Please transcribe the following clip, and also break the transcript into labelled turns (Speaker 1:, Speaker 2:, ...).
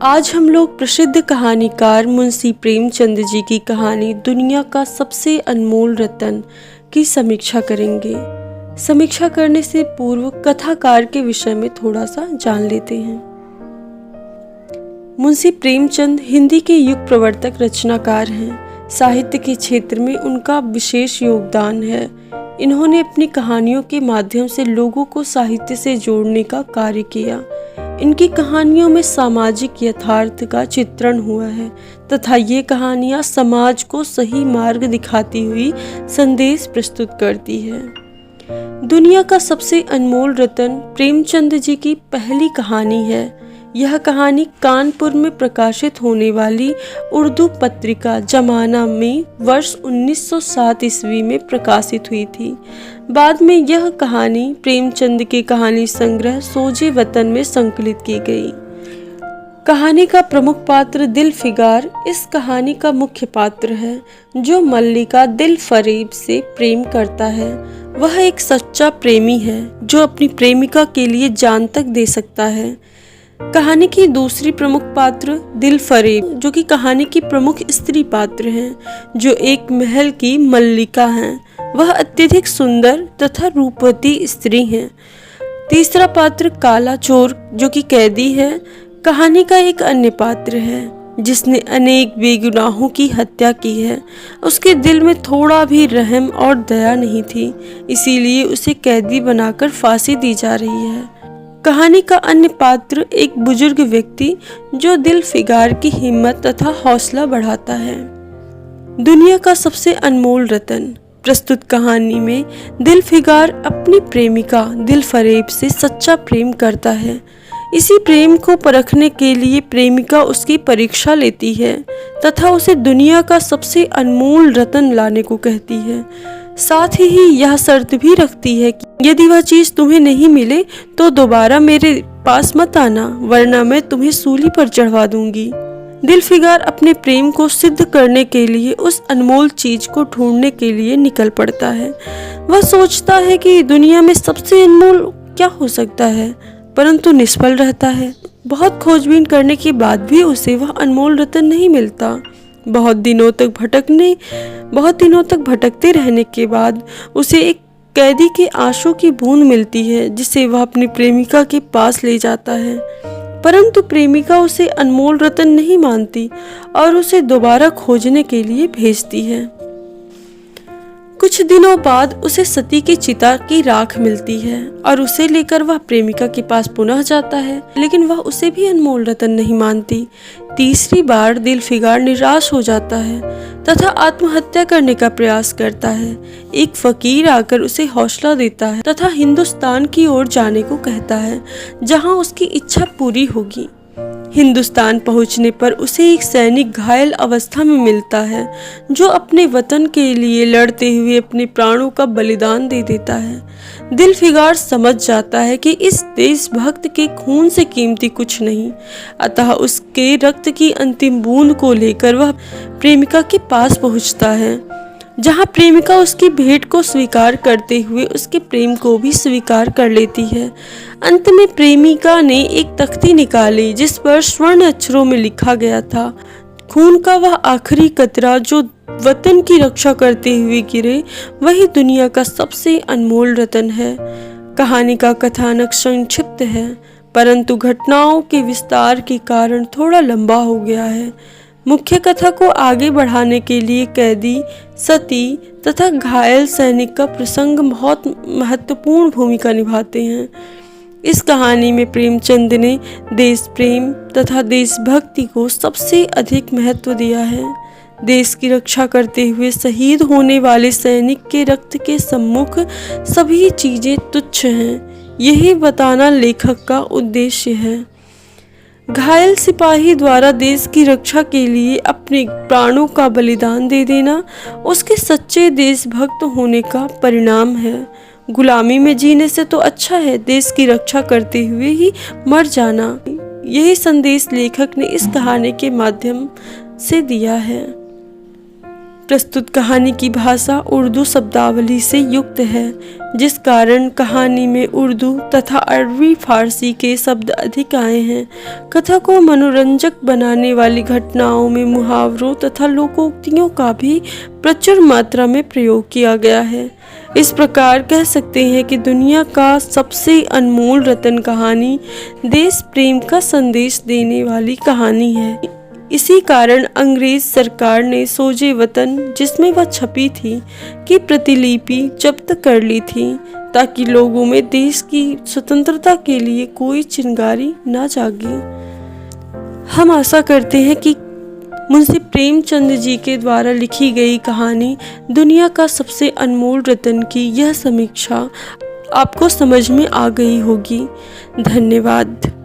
Speaker 1: आज हम लोग प्रसिद्ध कहानीकार मुंशी प्रेमचंद जी की कहानी दुनिया का सबसे अनमोल रत्न की समीक्षा करेंगे। समीक्षा करने से पूर्व कथाकार के विषय में थोड़ा सा जान लेते हैं। मुंशी प्रेमचंद हिंदी के युग प्रवर्तक रचनाकार हैं। साहित्य के क्षेत्र में उनका विशेष योगदान है। इन्होंने अपनी कहानियों के माध्यम से लोगों को साहित्य से जोड़ने का कार्य किया। इनकी कहानियों में सामाजिक यथार्थ का चित्रण हुआ है तथा ये कहानियाँ समाज को सही मार्ग दिखाती हुई संदेश प्रस्तुत करती है। दुनिया का सबसे अनमोल रत्न प्रेमचंद जी की पहली कहानी है। यह कहानी कानपुर में प्रकाशित होने वाली उर्दू पत्रिका जमाना में वर्ष 1907 ईस्वी में प्रकाशित हुई थी। बाद में यह कहानी प्रेमचंद के कहानी संग्रह सोजे वतन में संकलित की गई। कहानी का प्रमुख पात्र दिल फिगार इस कहानी का मुख्य पात्र है, जो मल्लिका दिल फरेब से प्रेम करता है। वह एक सच्चा प्रेमी है जो अपनी प्रेमिका के लिए जान तक दे सकता है। कहानी की दूसरी प्रमुख पात्र दिल फरेब, जो कि कहानी की प्रमुख स्त्री पात्र हैं, जो एक महल की मल्लिका हैं। वह अत्यधिक सुंदर तथा रूपवती स्त्री हैं। तीसरा पात्र काला चोर, जो कि कैदी है, कहानी का एक अन्य पात्र है जिसने अनेक बेगुनाहों की हत्या की है। उसके दिल में थोड़ा भी रहम और दया नहीं थी, इसीलिए उसे कैदी बनाकर फांसी दी जा रही है। कहानी का अन्य पात्र एक बुजुर्ग व्यक्ति, जो दिल फिगार की हिम्मत तथा हौसला बढ़ाता है। दुनिया का सबसे अनमोल रत्न प्रस्तुत कहानी में दिल फिगार अपनी प्रेमिका दिल फरेब से सच्चा प्रेम करता है। इसी प्रेम को परखने के लिए प्रेमिका उसकी परीक्षा लेती है तथा उसे दुनिया का सबसे अनमोल रत्न लाने को कहती है। साथ ही यह शर्त भी रखती है कि यदि वह चीज तुम्हें नहीं मिले तो दोबारा मेरे पास मत आना, वरना मैं तुम्हें सूली पर चढ़वा दूंगी। दिल फिगार अपने प्रेम को सिद्ध करने के लिए उस अनमोल चीज को ढूंढने के लिए निकल पड़ता है। वह सोचता है कि दुनिया में सबसे अनमोल क्या हो सकता है, परंतु निष्फल रहता है। बहुत खोजबीन करने के बाद भी उसे वह अनमोल रत्न नहीं मिलता। बहुत दिनों तक भटकते रहने के बाद उसे एक कैदी के आंसू की बूंद मिलती है, जिसे वह अपनी प्रेमिका के पास ले जाता है। परंतु प्रेमिका उसे अनमोल रत्न नहीं मानती और उसे दोबारा खोजने के लिए भेजती है। कुछ दिनों बाद उसे सती की चिता की राख मिलती है और उसे लेकर वह प्रेमिका के पास पुनः जाता है, लेकिन वह उसे भी अनमोल रत्न नहीं मानती। तीसरी बार दिल फिगार निराश हो जाता है तथा आत्महत्या करने का प्रयास करता है। एक फकीर आकर उसे हौसला देता है तथा हिंदुस्तान की ओर जाने को कहता है, जहां उसकी इच्छा पूरी होगी। हिंदुस्तान पहुंचने पर उसे एक सैनिक घायल अवस्था में मिलता है, जो अपने वतन के लिए लड़ते हुए अपने प्राणों का बलिदान दे देता है। दिल फिगार समझ जाता है कि इस देशभक्त के खून से कीमती कुछ नहीं, अतः उसके रक्त की अंतिम बूंद को लेकर वह प्रेमिका के पास पहुंचता है, जहां प्रेमिका उसकी भेंट को स्वीकार करते हुए उसके प्रेम को भी स्वीकार कर लेती है। अंत में प्रेमिका ने एक तख्ती निकाली जिस पर स्वर्ण अक्षरों में लिखा गया था, खून का वह आखिरी कतरा जो वतन की रक्षा करते हुए गिरे, वही दुनिया का सबसे अनमोल रत्न है। कहानी का कथानक संक्षिप्त है, परंतु घटनाओं के विस्तार के कारण थोड़ा लंबा हो गया है। मुख्य कथा को आगे बढ़ाने के लिए कैदी, सती तथा घायल सैनिक का प्रसंग बहुत महत्वपूर्ण भूमिका निभाते हैं। इस कहानी में प्रेमचंद ने देश प्रेम तथा देशभक्ति को सबसे अधिक महत्व दिया है। देश की रक्षा करते हुए शहीद होने वाले सैनिक के रक्त के सम्मुख सभी चीजें तुच्छ हैं, यही बताना लेखक का उद्देश्य है। घायल सिपाही द्वारा देश की रक्षा के लिए अपने प्राणों का बलिदान दे देना उसके सच्चे देशभक्त होने का परिणाम है। गुलामी में जीने से तो अच्छा है देश की रक्षा करते हुए ही मर जाना। यही संदेश लेखक ने इस कहानी के माध्यम से दिया है। प्रस्तुत कहानी की भाषा उर्दू शब्दावली से युक्त है, जिस कारण कहानी में उर्दू तथा अरबी फारसी के शब्द अधिक आए हैं। कथा को मनोरंजक बनाने वाली घटनाओं में मुहावरों तथा लोकोक्तियों का भी प्रचुर मात्रा में प्रयोग किया गया है। इस प्रकार कह सकते हैं कि दुनिया का सबसे अनमोल रत्न कहानी देश प्रेम का संदेश देने वाली कहानी है। इसी कारण अंग्रेज सरकार ने सोजे वतन, जिसमें वह छपी थी, की प्रतिलिपि जब्त कर ली थी, ताकि लोगों में देश की स्वतंत्रता के लिए कोई चिंगारी न जागे। हम आशा करते हैं कि मुंशी प्रेमचंद जी के द्वारा लिखी गई कहानी दुनिया का सबसे अनमोल रत्न की यह समीक्षा आपको समझ में आ गई होगी। धन्यवाद।